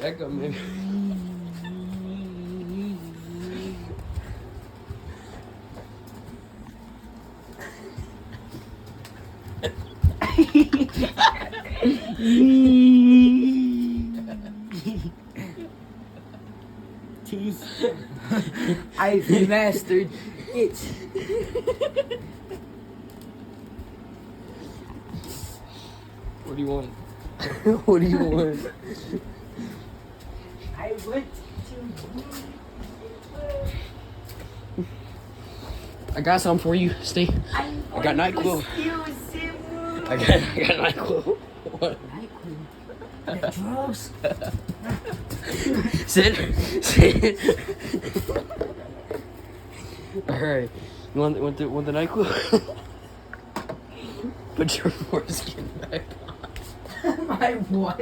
Back up, man. Teeth. I've mastered it. What do you want? What do you want? I went to. I got something for you. Stay. I got NyQuil. I got NyQuil. What? The drugs. Sit. Alright. You want the NyQuil? Put your foreskin back on. My what?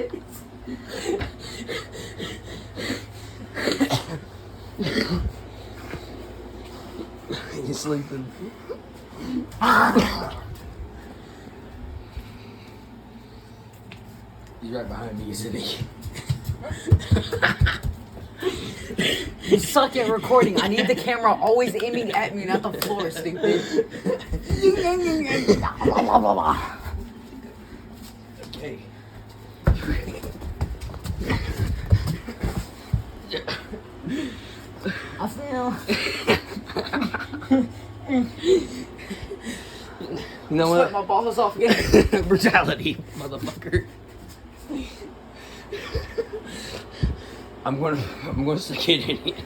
He's sleeping. He's right behind me, isn't he? You suck at recording. I need the camera always aiming at me, not the floor, stupid. Okay. I feel. You know Sweat what? my balls off again. Brutality, motherfucker. I'm gonna stick it in here.